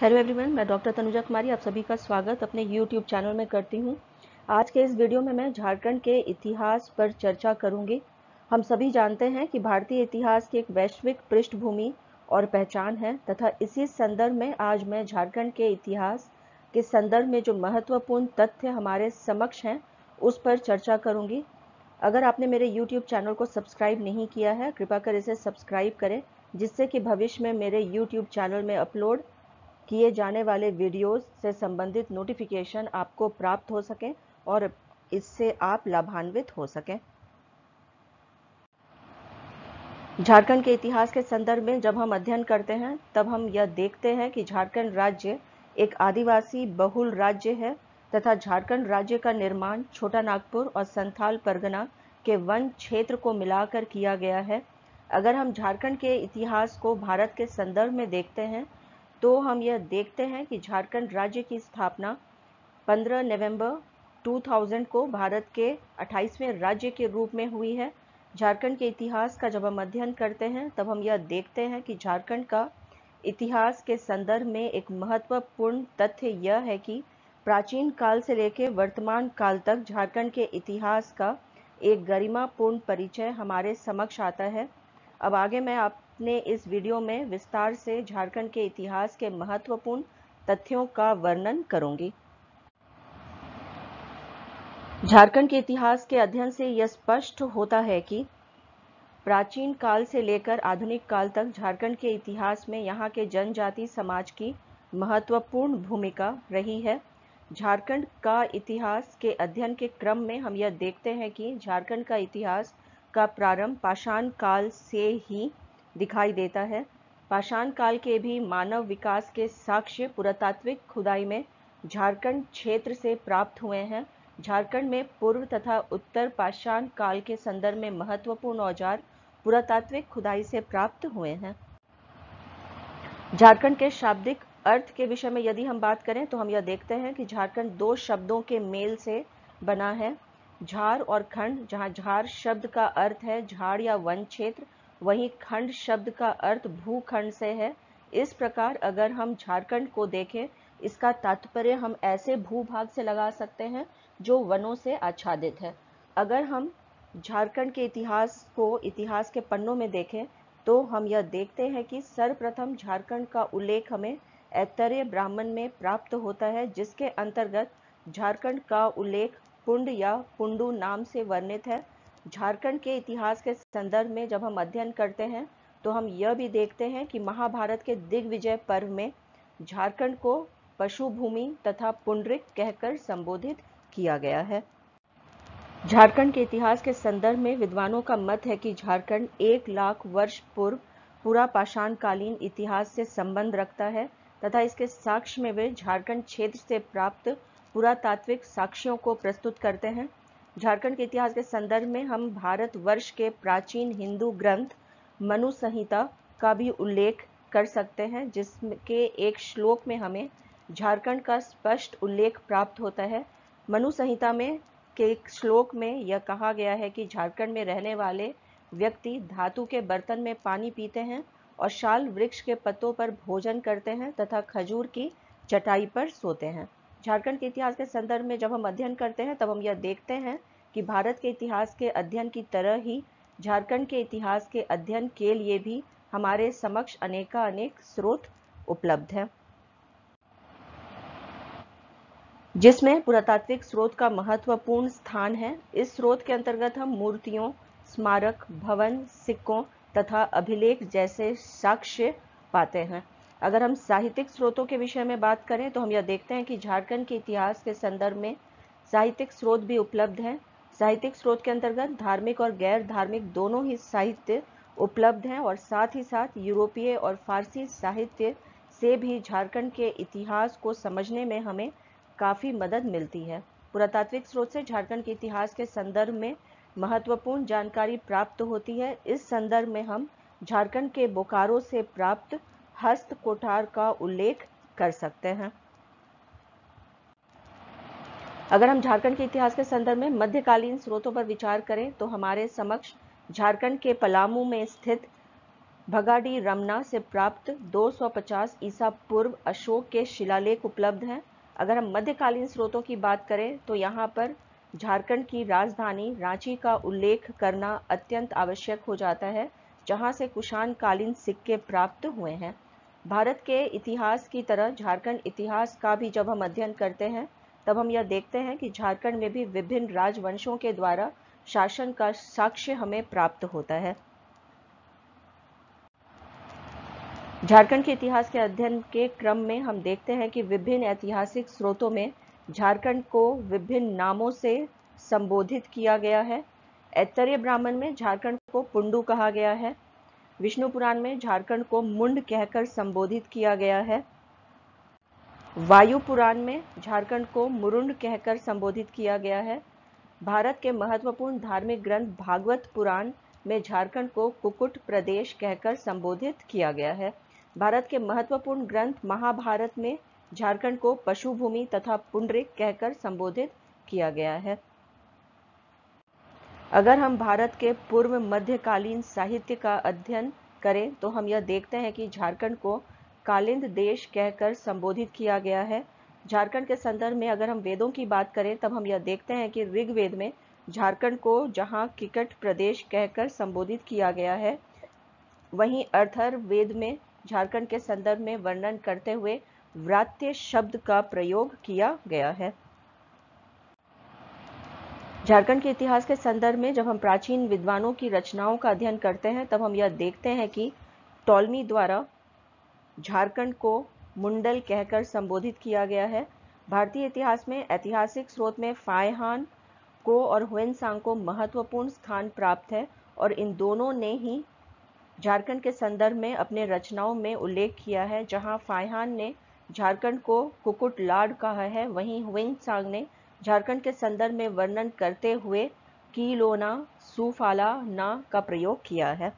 Hello everyone, मैं doctor Tanuja कुमारी आप सभी का स्वागत अपने यूट्यूब चैनल में करती हूं। आज के इस वीडियो में मैं झारखंड के इतिहास पर चर्चा करूंगी। हम सभी जानते हैं कि भारतीय इतिहास की एक वैश्विक पृष्ठभूमि और पहचान है तथा इसी संदर्भ में आज मैं झारखंड के इतिहास के संदर्भ में जो महत्वपूर्ण तथ्य हमारे समक्ष हैं उस पर चर्चा करूँगी। अगर आपने मेरे यूट्यूब चैनल को सब्सक्राइब नहीं किया है, कृपया कर इसे सब्सक्राइब करें, जिससे कि भविष्य में मेरे यूट्यूब चैनल में अपलोड किए जाने वाले वीडियोस से संबंधित नोटिफिकेशन आपको प्राप्त हो सके और इससे आप लाभान्वित हो सकें। झारखंड के इतिहास के संदर्भ में जब हम अध्ययन करते हैं तब हम यह देखते हैं कि झारखंड राज्य एक आदिवासी बहुल राज्य है तथा झारखंड राज्य का निर्माण छोटा नागपुर और संथाल परगना के वन क्षेत्र को मिलाकर किया गया है। अगर हम झारखंड के इतिहास को भारत के संदर्भ में देखते हैं तो हम यह देखते हैं कि झारखंड राज्य की स्थापना 15 नवंबर 2000 को भारत के 28वें राज्य के रूप में हुई है। झारखंड के इतिहास का जब हम अध्ययन करते हैं तब हम यह देखते हैं कि झारखंड का इतिहास के संदर्भ में एक महत्वपूर्ण तथ्य यह है कि प्राचीन काल से लेकर वर्तमान काल तक झारखंड के इतिहास का एक गरिमापूर्ण परिचय हमारे समक्ष आता है। अब आगे मैं अपने इस वीडियो में विस्तार से झारखंड के इतिहास के महत्वपूर्ण तथ्यों का वर्णन करूंगी। झारखंड के इतिहास के अध्ययन से यह स्पष्ट होता है कि प्राचीन काल से लेकर आधुनिक काल तक झारखंड के इतिहास में यहाँ के जनजाति समाज की महत्वपूर्ण भूमिका रही है। झारखंड का इतिहास के अध्ययन के क्रम में हम यह देखते हैं कि झारखंड का इतिहास का प्रारंभ पाषाण काल से ही दिखाई देता है। पाषाण काल के भी मानव विकास के साक्ष्य पुरातात्विक खुदाई में झारखंड क्षेत्र से प्राप्त हुए हैं। झारखंड में पूर्व तथा उत्तर पाषाण काल के संदर्भ में महत्वपूर्ण औजार पुरातात्विक खुदाई से प्राप्त हुए हैं। झारखंड के शाब्दिक अर्थ के विषय में यदि हम बात करें तो हम यह देखते हैं कि झारखंड दो शब्दों के मेल से बना है, झार और खंड। जहां झार शब्द का अर्थ है झाड़ या वन क्षेत्र, वहीं खंड शब्द का अर्थ भूखंड से है। इस प्रकार अगर हम झारखंड को देखें, इसका तात्पर्य हम ऐसे भूभाग से लगा सकते हैं जो वनों से आच्छादित है। अगर हम झारखंड के इतिहास को इतिहास के पन्नों में देखें तो हम यह देखते हैं कि सर्वप्रथम झारखंड का उल्लेख हमें ऐतरेय ब्राह्मण में प्राप्त होता है, जिसके अंतर्गत झारखंड का उल्लेख पुंड या पुंडू नाम से वर्णित है। झारखंड के इतिहास के संदर्भ में जब हम अध्ययन करते हैं तो हम यह भी देखते हैं कि महाभारत के दिग्विजय पर्व में झारखंड को पशु भूमि तथा पुंडरिक कहकर संबोधित किया गया है। झारखंड के इतिहास के संदर्भ में विद्वानों का मत है कि झारखंड 1 लाख वर्ष पूर्व पूरा पाषाणकालीन इतिहास से संबंध रखता है तथा इसके साक्ष्य में वे झारखंड क्षेत्र से प्राप्त पुरातात्विक साक्ष्यों को प्रस्तुत करते हैं। झारखंड के इतिहास के संदर्भ में हम भारतवर्ष के प्राचीन हिंदू ग्रंथ मनु संहिता का भी उल्लेख कर सकते हैं, जिसके एक श्लोक में हमें झारखंड का स्पष्ट उल्लेख प्राप्त होता है। मनु संहिता में के एक श्लोक में यह कहा गया है कि झारखंड में रहने वाले व्यक्ति धातु के बर्तन में पानी पीते हैं और शाल वृक्ष के पत्तों पर भोजन करते हैं तथा खजूर की चटाई पर सोते हैं। झारखंड के इतिहास के संदर्भ में जब हम अध्ययन करते हैं तब हम यह देखते हैं कि भारत के इतिहास के अध्ययन की तरह ही झारखंड के इतिहास के अध्ययन के लिए भी हमारे समक्ष अनेक स्रोत उपलब्ध हैं, जिसमें पुरातात्विक स्रोत का महत्वपूर्ण स्थान है। इस स्रोत के अंतर्गत हम मूर्तियों, स्मारक, भवन, सिक्कों तथा अभिलेख जैसे साक्ष्य पाते हैं। अगर हम साहित्यिक स्रोतों के विषय में बात करें तो हम यह देखते हैं कि झारखंड के इतिहास के संदर्भ में साहित्यिक स्रोत भी उपलब्ध हैं। साहित्यिक स्रोत के अंतर्गत धार्मिक और गैर धार्मिक दोनों ही साहित्य उपलब्ध हैं और साथ ही साथ यूरोपीय और फारसी साहित्य से भी झारखंड के इतिहास को समझने में हमें काफ़ी मदद मिलती है। पुरातात्विक स्रोत से झारखंड के इतिहास के संदर्भ में महत्वपूर्ण जानकारी प्राप्त होती है। इस संदर्भ में हम झारखंड के बोकारो से प्राप्त हस्त कोठार का उल्लेख कर सकते हैं। अगर हम झारखंड के इतिहास के संदर्भ में मध्यकालीन स्रोतों पर विचार करें तो हमारे समक्ष झारखंड के पलामू में स्थित भगाडी रमना से प्राप्त 250 ईसा पूर्व अशोक के शिलालेख उपलब्ध हैं। अगर हम मध्यकालीन स्रोतों की बात करें तो यहाँ पर झारखंड की राजधानी रांची का उल्लेख करना अत्यंत आवश्यक हो जाता है, जहाँ से कुषाण कालीन सिक्के प्राप्त हुए हैं। भारत के इतिहास की तरह झारखंड इतिहास का भी जब हम अध्ययन करते हैं तब हम यह देखते हैं कि झारखंड में भी विभिन्न राजवंशों के द्वारा शासन का साक्ष्य हमें प्राप्त होता है। झारखंड के इतिहास के अध्ययन के क्रम में हम देखते हैं कि विभिन्न ऐतिहासिक स्रोतों में झारखंड को विभिन्न नामों से संबोधित किया गया है। ऐतरेय ब्राह्मण में झारखंड को पुंडू कहा गया है। विष्णु पुराण में झारखंड को मुंड कहकर संबोधित किया गया है। वायु पुराण में झारखंड को मुरुंड कहकर संबोधित किया गया है। भारत के महत्वपूर्ण धार्मिक ग्रंथ भागवत पुराण में झारखंड को कुकुट प्रदेश कहकर संबोधित किया गया है। भारत के महत्वपूर्ण ग्रंथ महाभारत में झारखंड को पशुभूमि तथा पुंडरिक कहकर संबोधित किया गया है। अगर हम भारत के पूर्व मध्यकालीन साहित्य का अध्ययन करें तो हम यह देखते हैं कि झारखंड को कालिंद देश कहकर संबोधित किया गया है। झारखंड के संदर्भ में अगर हम वेदों की बात करें तब हम यह देखते हैं कि ऋग्वेद में झारखंड को जहां किकट प्रदेश कहकर संबोधित किया गया है, वहीं अथर्ववेद में झारखंड के संदर्भ में वर्णन करते हुए व्रात्य शब्द का प्रयोग किया गया है। झारखंड के इतिहास के संदर्भ में जब हम प्राचीन विद्वानों की रचनाओं का अध्ययन करते हैं तब हम यह देखते हैं कि टॉलमी द्वारा झारखंड को मुंडल कहकर संबोधित किया गया है। भारतीय इतिहास में ऐतिहासिक स्रोत में फायहान को और ह्वेनसांग को महत्वपूर्ण स्थान प्राप्त है और इन दोनों ने ही झारखंड के संदर्भ में अपने रचनाओं में उल्लेख किया है। जहां फायहान ने झारखंड को कुकुट लाड कहा है, वहीं ह्वेनसांग ने झारखंड के संदर्भ में वर्णन करते हुए कीलोना सुफाला ना का प्रयोग किया है।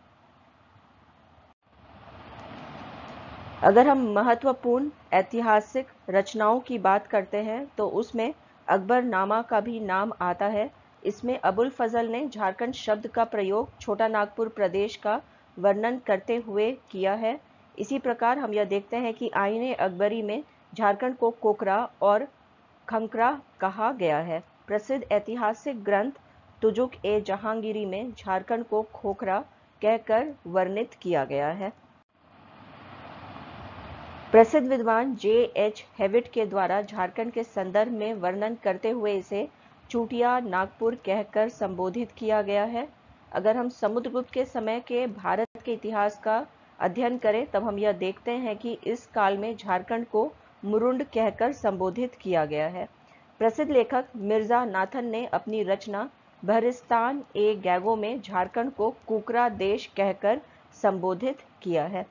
अगर हम महत्वपूर्ण ऐतिहासिक रचनाओं की बात करते हैं तो उसमें अकबरनामा का भी नाम आता है। इसमें अबुल फजल ने झारखंड शब्द का प्रयोग छोटा नागपुर प्रदेश का वर्णन करते हुए किया है। इसी प्रकार हम यह देखते हैं कि आईने अकबरी में झारखंड को कोकरा और खंकरा कहा गया है। प्रसिद्ध ऐतिहासिक ग्रंथ तुजुक ए जहांगीरी में झारखंड को खोखरा कहकर वर्णित किया गया है। प्रसिद्ध विद्वान J.H. हेविट के द्वारा झारखंड के संदर्भ में वर्णन करते हुए इसे चूटिया नागपुर कहकर संबोधित किया गया है। अगर हम समुद्रगुप्त के समय के भारत के इतिहास का अध्ययन करें तब हम यह देखते हैं कि इस काल में झारखंड को मुरुंड कहकर संबोधित किया गया है। प्रसिद्ध लेखक मिर्जा नाथन ने अपनी रचना बहरिस्तान ए गैगो में झारखंड को कुकरा देश कहकर संबोधित किया है।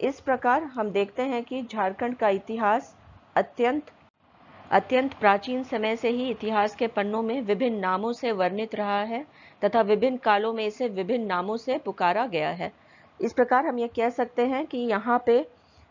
इस प्रकार हम देखते हैं कि झारखंड का इतिहास अत्यंत प्राचीन समय से ही इतिहास के पन्नों में विभिन्न नामों से वर्णित रहा है तथा विभिन्न कालों में इसे विभिन्न नामों से पुकारा गया है। इस प्रकार हम ये कह सकते हैं कि यहाँ पे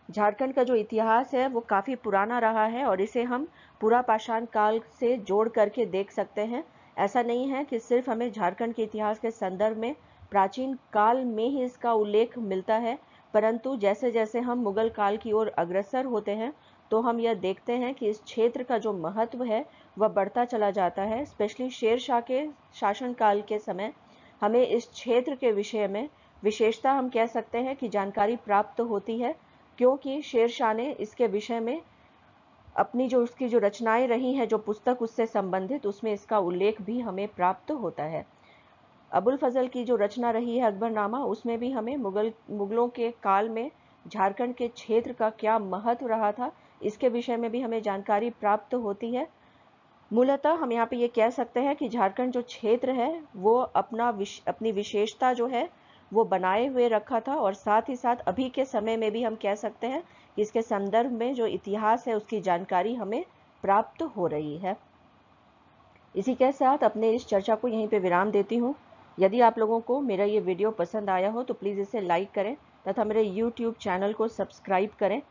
झारखंड का जो इतिहास है वो काफ़ी पुराना रहा है और इसे हम पूरा पाषाण काल से जोड़ करके देख सकते हैं। ऐसा नहीं है कि सिर्फ हमें झारखंड के इतिहास के संदर्भ में प्राचीन काल में ही इसका उल्लेख मिलता है, परंतु जैसे जैसे हम मुगल काल की ओर अग्रसर होते हैं तो हम यह देखते हैं कि इस क्षेत्र का जो महत्व है वह बढ़ता चला जाता है। स्पेशली शेरशाह के शासनकाल के समय हमें इस क्षेत्र के विषय में विशेषता हम कह सकते हैं कि जानकारी प्राप्त होती है, क्योंकि शेरशाह ने इसके विषय में अपनी जो उसकी जो रचनाएं रही हैं, जो पुस्तक उससे संबंधित, उसमें इसका उल्लेख भी हमें प्राप्त होता है। अबुल फजल की जो रचना रही है अकबरनामा, उसमें भी हमें मुगलों के काल में झारखंड के क्षेत्र का क्या महत्व रहा था इसके विषय में भी हमें जानकारी प्राप्त होती है। मूलतः हम यहाँ पे ये कह सकते हैं कि झारखंड जो क्षेत्र है वो अपनी विशेषता जो है वो बनाए हुए रखा था और साथ ही साथ अभी के समय में भी हम कह सकते हैं कि इसके संदर्भ में जो इतिहास है उसकी जानकारी हमें प्राप्त हो रही है। इसी के साथ अपने इस चर्चा को यहीं पे विराम देती हूँ। यदि आप लोगों को मेरा ये वीडियो पसंद आया हो तो प्लीज़ इसे लाइक करें तथा मेरे YouTube चैनल को सब्सक्राइब करें।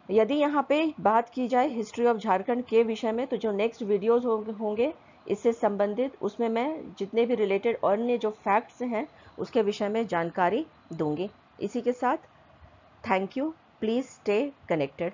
यदि यहाँ पे बात की जाए हिस्ट्री ऑफ झारखंड के विषय में तो जो नेक्स्ट वीडियोस होंगे इससे संबंधित उसमें मैं जितने भी रिलेटेड अन्य जो फैक्ट्स हैं उसके विषय में जानकारी दूंगी। इसी के साथ thank you, please stay connected.